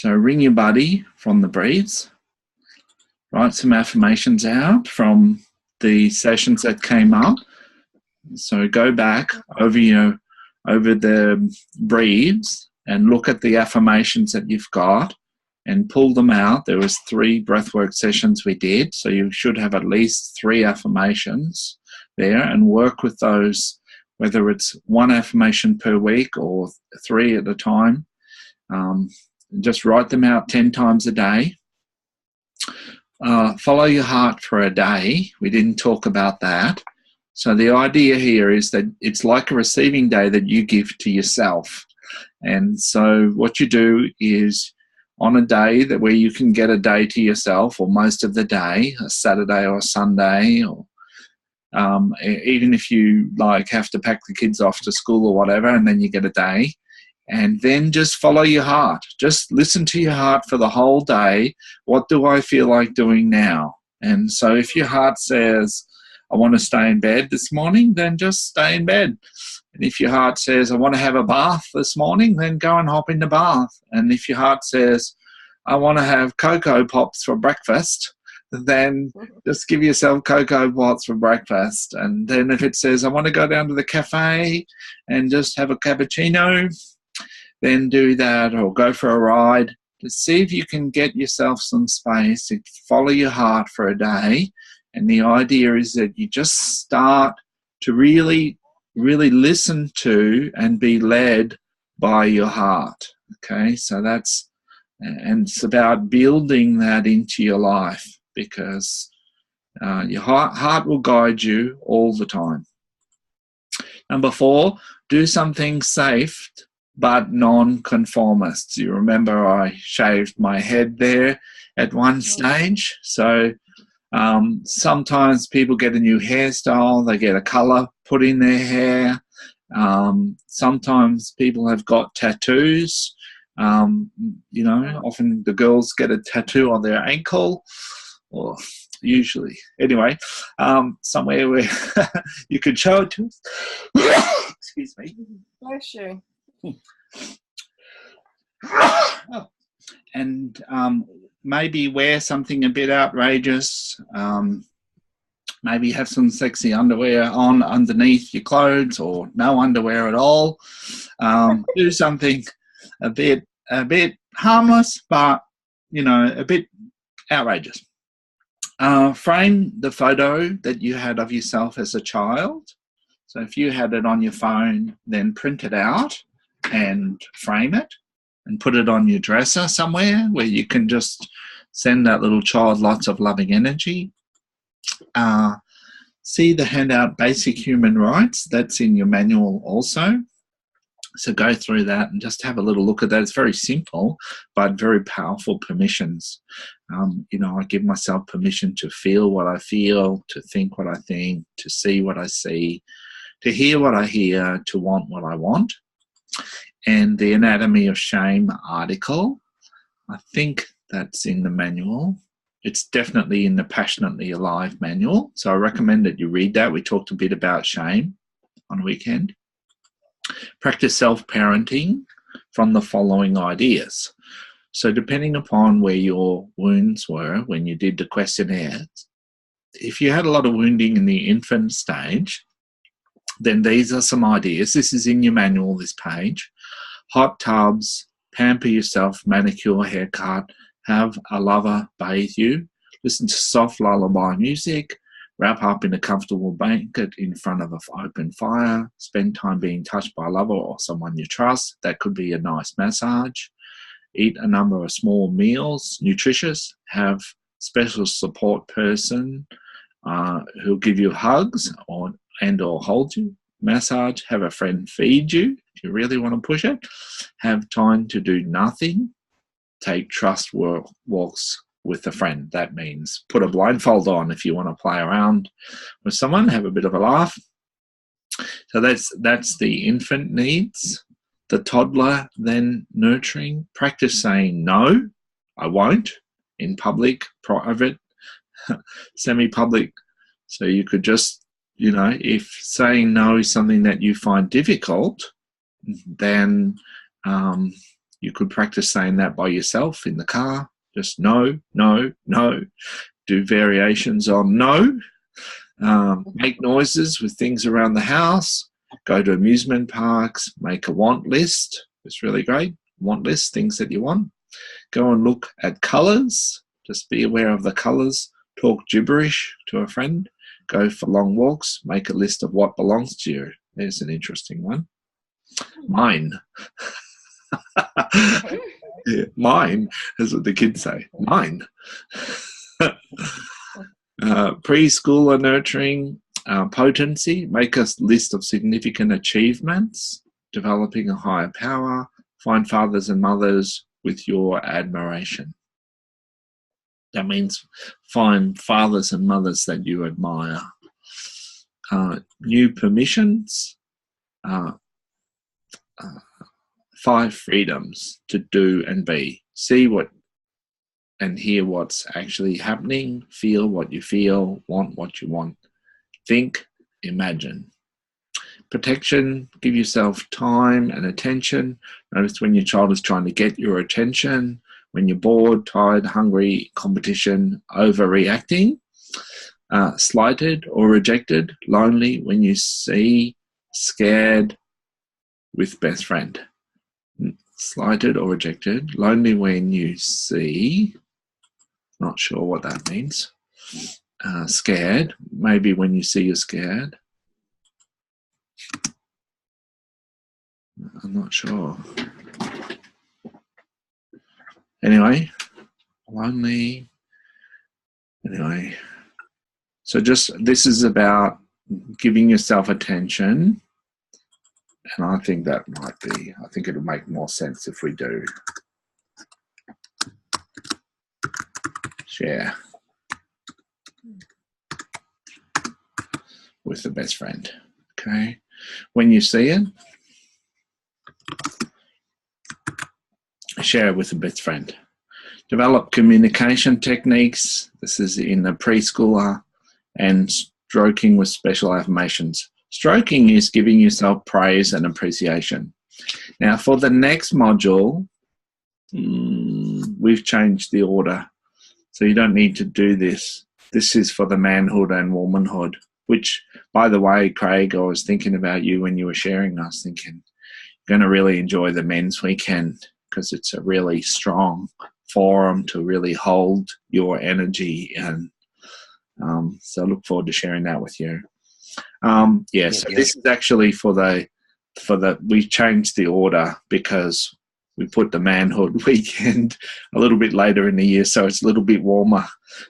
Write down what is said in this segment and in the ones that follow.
So ring your buddy from the breeds, write some affirmations out from the sessions that came up. So go back over the breeds and look at the affirmations that you've got and pull them out. There was 3 breathwork sessions we did, so you should have at least 3 affirmations there, and work with those, whether it's 1 affirmation per week or 3 at a time. Just write them out 10 times a day. Follow your heart for a day. We didn't talk about that. So the idea here is that it's like a receiving day that you give to yourself. And so what you do is, on a day where you can get a day to yourself, or most of the day, a Saturday or a Sunday, or even if you have to pack the kids off to school or whatever, and then you get a day, and then just follow your heart. Just listen to your heart for the whole day. What do I feel like doing now? And so if your heart says, I want to stay in bed this morning, then just stay in bed. And if your heart says, I want to have a bath this morning, then go and hop in the bath. And if your heart says, I want to have Cocoa Pops for breakfast, then just give yourself Cocoa Pops for breakfast. And then if it says, I want to go down to the cafe and just have a cappuccino, then do that, or go for a ride. Just see if you can get yourself some space to follow your heart for a day. And the idea is that you just start to really listen to and be led by your heart. Okay, so and it's about building that into your life, because your heart will guide you all the time. Number 4, do something safe but non-conformist. You remember I shaved my head there at one stage. So sometimes people get a new hairstyle, they get a colour put in their hair. Sometimes people have got tattoos. Often the girls get a tattoo on their ankle, or usually. Anyway, somewhere where you could show it to us. Excuse me. Bless you. And maybe wear something a bit outrageous. Maybe have some sexy underwear on underneath your clothes, or no underwear at all. Do something a bit harmless, but a bit outrageous. Frame the photo that you had of yourself as a child. So if you had it on your phone, then print it out and frame it and put it on your dresser somewhere where you can just send that little child lots of loving energy. See the handout Basic Human Rights. That's in your manual also. So go through that and just have a little look at that. It's very simple, but very powerful permissions. I give myself permission to feel what I feel, to think what I think, to see what I see, to hear what I hear, to want what I want. And the Anatomy of Shame article, I think that's in the manual. It's definitely in the Passionately Alive manual. So I recommend that you read that. We talked a bit about shame on the weekend. Practice self-parenting from the following ideas. So depending upon where your wounds were when you did the questionnaire, if you had a lot of wounding in the infant stage, then these are some ideas. This is in your manual, this page. Hot tubs, pamper yourself, manicure, haircut, have a lover bathe you, listen to soft lullaby music, wrap up in a comfortable blanket in front of an open fire, spend time being touched by a lover or someone you trust. That could be a nice massage. Eat a number of small meals, nutritious, have special support person who'll give you hugs or hold you, massage, have a friend feed you if you really want to push it, have time to do nothing, take trust walks with a friend. That means put a blindfold on if you want to play around with someone, have a bit of a laugh. So that's the infant needs. The toddler, then nurturing, practice saying no, I won't, in public, private, semi-public. So you could just, if saying no is something that you find difficult, then, You could practice saying that by yourself in the car. Just no, no, no. Do variations on no. Make noises with things around the house. Go to amusement parks. Make a want list. It's really great. Want list, things that you want. Go and look at colours. Just be aware of the colours. Talk gibberish to a friend. Go for long walks. Make a list of what belongs to you. There's an interesting one. Mine. Yeah, mine is what the kids say. Mine. Preschooler nurturing potency. Make a list of significant achievements. Developing a higher power. Find fathers and mothers with your admiration. That means find fathers and mothers that you admire. New permissions. 5 freedoms to do and be. See what and hear what's actually happening. Feel what you feel. Want what you want. Think, imagine. Protection, give yourself time and attention. Notice when your child is trying to get your attention, when you're bored, tired, hungry, competition, overreacting. Slighted or rejected, lonely when you see, scared, with best friend. Slighted or rejected, lonely when you see, not sure what that means. Scared, maybe when you see you're scared. I'm not sure. Anyway, lonely. Anyway, so just this is about giving yourself attention. And I think that might be, I think it'll make more sense if we do. Share with the best friend. Okay. When you see it, share it with the best friend. Develop communication techniques. This is in the preschooler. And stroking with special affirmations. Stroking is giving yourself praise and appreciation. Now, for the next module, we've changed the order. So you don't need to do this. This is for the manhood and womanhood, which, by the way, Craig, I was thinking about you when you were sharing. I was thinking, you're going to really enjoy the men's weekend because it's a really strong forum to really hold your energy. And so I look forward to sharing that with you. This is actually for the we changed the order because we put the manhood weekend a little bit later in the year, so it's a little bit warmer.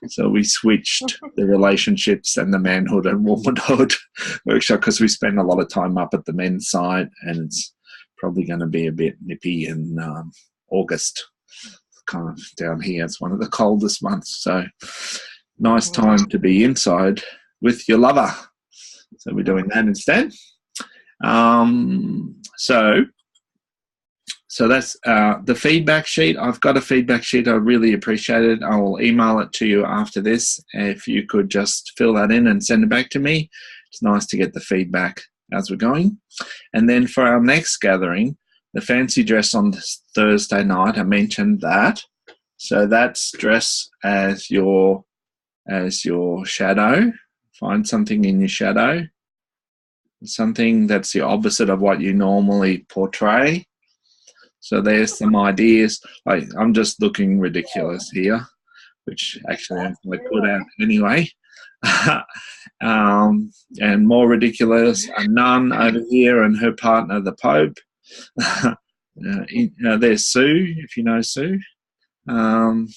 So we switched the relationships and the manhood and womanhood workshop because we spend a lot of time up at the men's side, and it's probably going to be a bit nippy in August. Kind of down here, it's one of the coldest months, so nice time to be inside with your lover. So we're doing that instead. So that's the feedback sheet. I've got a feedback sheet. I really appreciate it. I will email it to you after this. If you could just fill that in and send it back to me. It's nice to get the feedback as we're going. And then for our next gathering, the fancy dress on Thursday night, I mentioned that. So that's dress as your shadow. Find something in your shadow, something that's the opposite of what you normally portray. So there's some ideas. Like, I'm just looking ridiculous here, which actually I'm quite good at anyway. And more ridiculous, a nun over here and her partner, the Pope. There's Sue, if you know Sue. Mad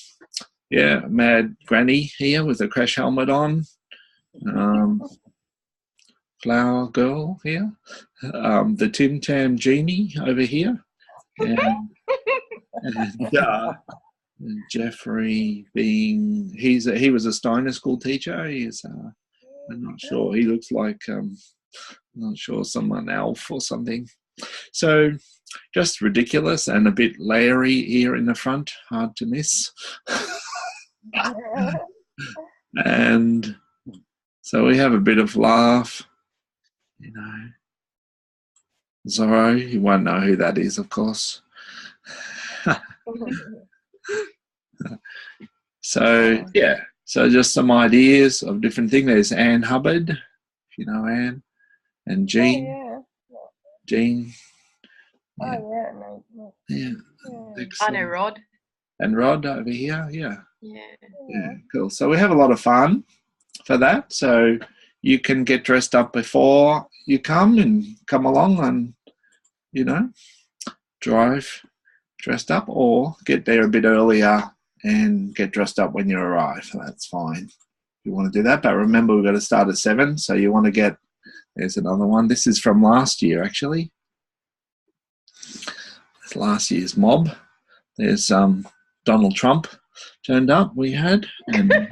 Granny here with a crash helmet on. Flower Girl here. The Tim Tam Genie over here. And Jeffrey being, he was a Steiner school teacher. He's I'm not sure. He looks like I'm not sure, someone elf or something. So just ridiculous and a bit layery here in the front, hard to miss. And so we have a bit of laugh, you know. Zorro, you won't know who that is, of course. So, yeah. So just some ideas of different things. There's Anne Hubbard, if you know Anne, and Jean. Oh, yeah. Jean. Oh, Yeah. yeah. No, no. Yeah. Yeah. I know Rod. And Rod over here. Yeah. Yeah. Yeah. Cool. So we have a lot of fun for that. So you can get dressed up before you come and come along and, you know, drive dressed up, or get there a bit earlier and get dressed up when you arrive. That's fine if you want to do that. But remember, we've got to start at 7. So you want to get, there's another one. This is from last year, actually. It's last year's mob. There's Donald Trump turned up, we had. And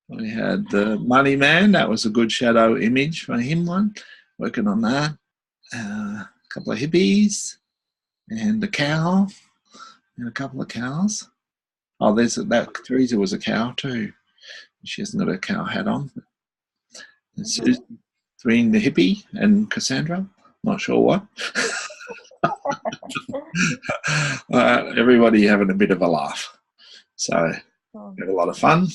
we had the Money Man. That was a good shadow image for him one. Working on that. A couple of hippies. And a cow. And a couple of cows. Oh, there's that. Teresa was a cow too. She hasn't got a cow hat on. And Susan, between the hippie and Cassandra. Not sure what. Everybody having a bit of a laugh. So have a lot of fun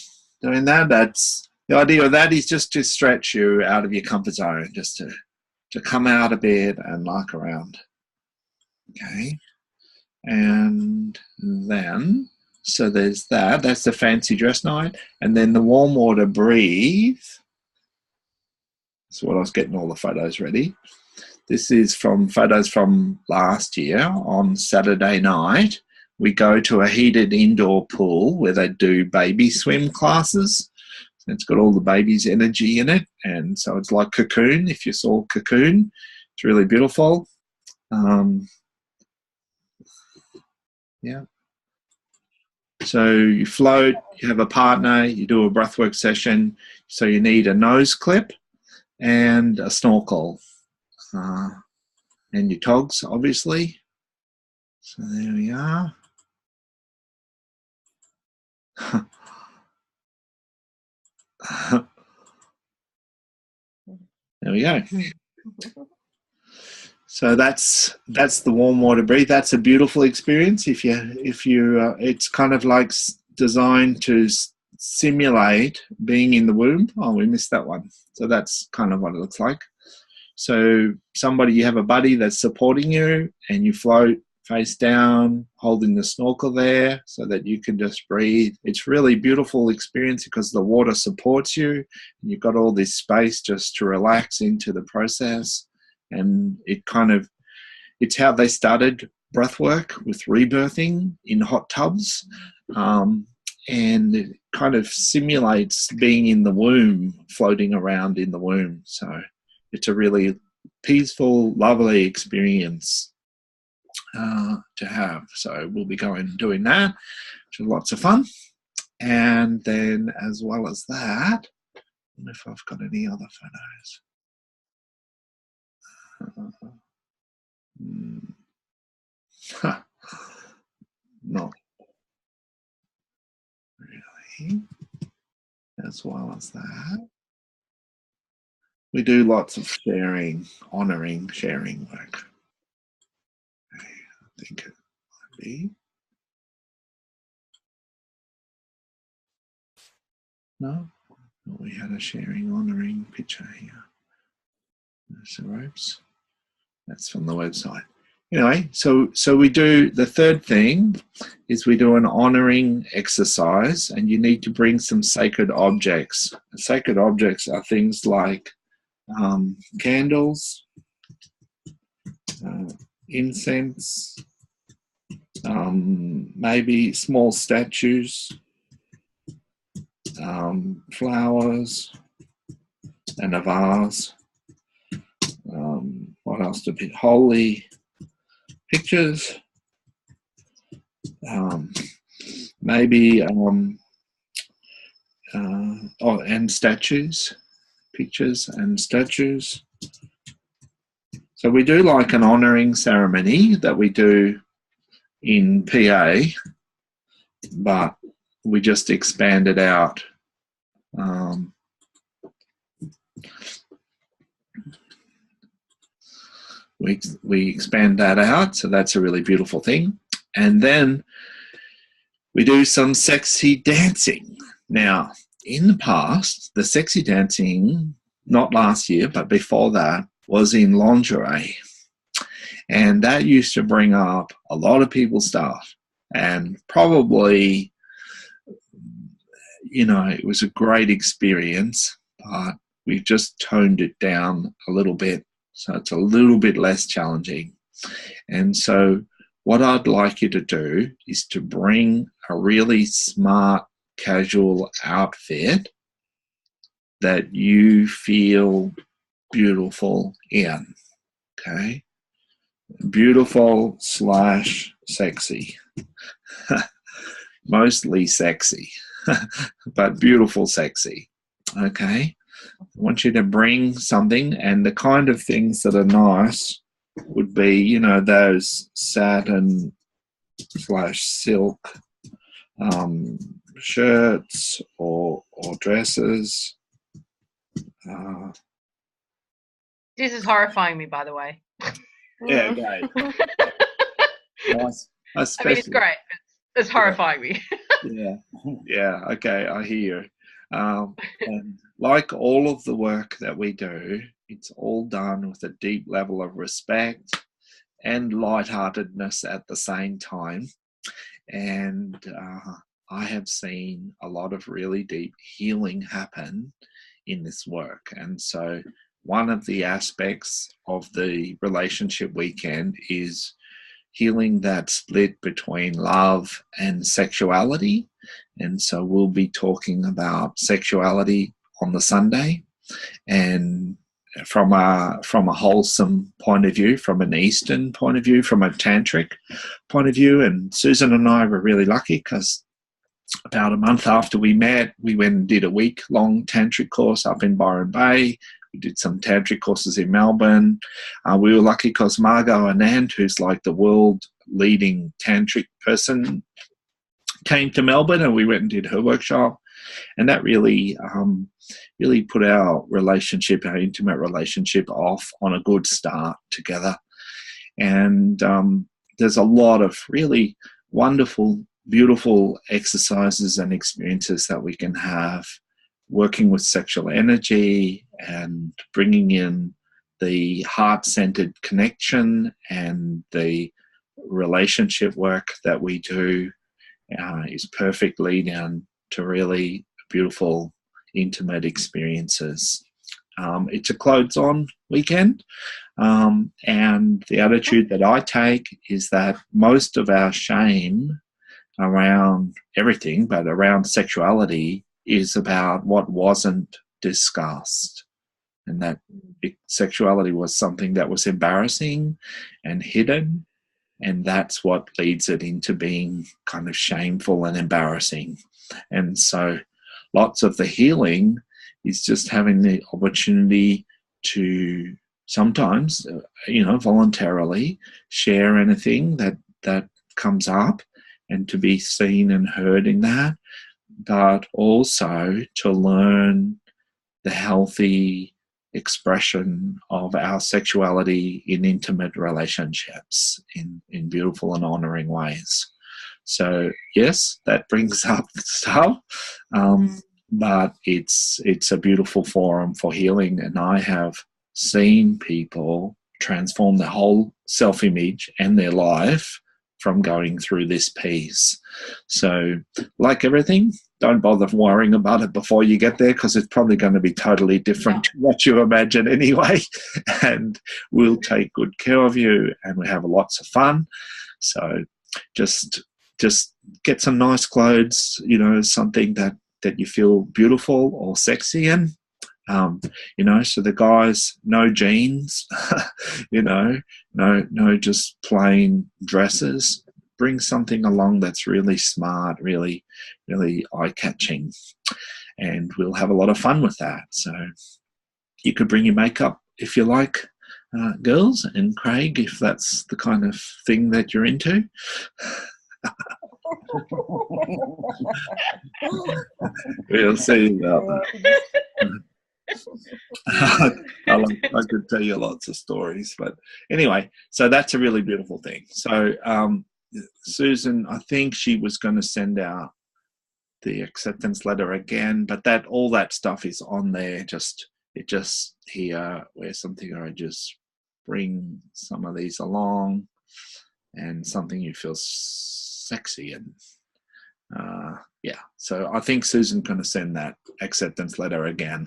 doing that. That's the idea of that, is just to stretch you out of your comfort zone, just to come out of bed and lark around. Okay. And then, so there's that. That's the fancy dress night. And then the warm water breathe. That's what I was getting all the photos ready. This is from photos from last year. On Saturday night, we go to a heated indoor pool where they do baby swim classes. It's got all the baby's energy in it. And so it's like Cocoon, if you saw Cocoon. It's really beautiful. Yeah. So you float, you have a partner, you do a breathwork session. So you need a nose clip and a snorkel. And your togs, obviously. So there we are. There we go. So that's the warm water breathe. That's a beautiful experience. If you it's kind of like designed to simulate being in the womb. Oh, we missed that one. So that's kind of what it looks like. So you have a buddy that's supporting you, and you float face down, holding the snorkel there so that you can just breathe. It's really beautiful experience because the water supports you, and you've got all this space just to relax into the process. And it's how they started breathwork, with rebirthing in hot tubs. And it kind of simulates being in the womb, floating around in the womb. So it's a really peaceful, lovely experience to have. So we'll be going and doing that, which is lots of fun. And then, as well as that, I don't know if I've got any other photos. Not really. As well as that, we do lots of sharing, honouring, sharing work. Okay, I think it might be. No, we had a sharing, honouring picture here. There's the ropes. That's from the website. Anyway, so we do, the third thing is we do an honouring exercise, and you need to bring some sacred objects. Sacred objects are things like candles, incense, maybe small statues, flowers, and a vase. What else to be? Holy pictures, maybe, and statues, pictures and statues. So we do like an honouring ceremony that we do in PA, but we just expand it out. We expand that out, so that's a really beautiful thing. And then we do some sexy dancing. Now, in the past, the sexy dancing, not last year, but before that, was in lingerie. And that used to bring up a lot of people's stuff. And probably, it was a great experience, but we've just toned it down a little bit. So it's a little bit less challenging. And so what I'd like you to do is to bring a really smart, casual outfit that you feel beautiful in, okay? Beautiful / sexy. Mostly sexy, but beautiful sexy, okay? I want you to bring something, and the kind of things that are nice would be, those satin / silk shirts or dresses. This is horrifying me, by the way. Yeah, great. Nice. I mean, it's great. It's horrifying me. Yeah. Okay, I hear you. And like all of the work that we do, it's all done with a deep level of respect and lightheartedness at the same time. And I have seen a lot of really deep healing happen in this work. And so one of the aspects of the relationship weekend is healing that split between love and sexuality. And so we'll be talking about sexuality on the Sunday, and from a wholesome point of view, from an Eastern point of view, from a tantric point of view. And Susan and I were really lucky because about a month after we met, we went and did a week-long tantric course up in Byron Bay. We did some tantric courses in Melbourne. We were lucky because Margot Anand, who's like the world leading tantric person, came to Melbourne, and we went and did her workshop. And that really put our relationship, our intimate relationship, off on a good start together. And there's a lot of really wonderful, beautiful exercises and experiences that we can have working with sexual energy and bringing in the heart-centered connection, and the relationship work that we do is perfectly down to really beautiful, intimate experiences. It's a clothes-on weekend, and the attitude that I take is that most of our shame around everything, but around sexuality, is about what wasn't discussed, and that sexuality was something that was embarrassing and hidden, and that's what leads it into being kind of shameful and embarrassing. And so lots of the healing is just having the opportunity to sometimes, voluntarily share anything that comes up, and to be seen and heard in that, but also to learn the healthy expression of our sexuality in intimate relationships in beautiful and honoring ways. So yes, that brings up stuff, but it's a beautiful forum for healing, and I have seen people transform their whole self-image and their life from going through this piece. So like everything, don't bother worrying about it before you get there, because it's probably going to be totally different to what you imagine anyway. And we'll take good care of you, and we have lots of fun. So just get some nice clothes, something that you feel beautiful or sexy in. So the guys, no jeans, no just plain dresses. Bring something along that's really smart, really, really eye-catching, and we'll have a lot of fun with that. So you could bring your makeup if you like, girls, and Craig, if that's the kind of thing that you're into. We'll see about that. I could tell you lots of stories, but anyway, so that's a really beautiful thing. So Susan, I think she was going to send out the acceptance letter again, but all that stuff is on there. Just here where something I just bring some of these along, and something you feel sexy and yeah. So I think Susan's going to send that acceptance letter again.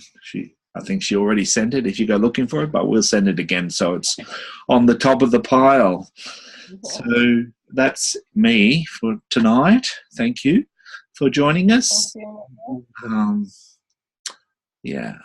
I think she already sent it if you go looking for it, but we'll send it again so it's on the top of the pile. So that's me for tonight. Thank you for joining us. Thank you. Yeah.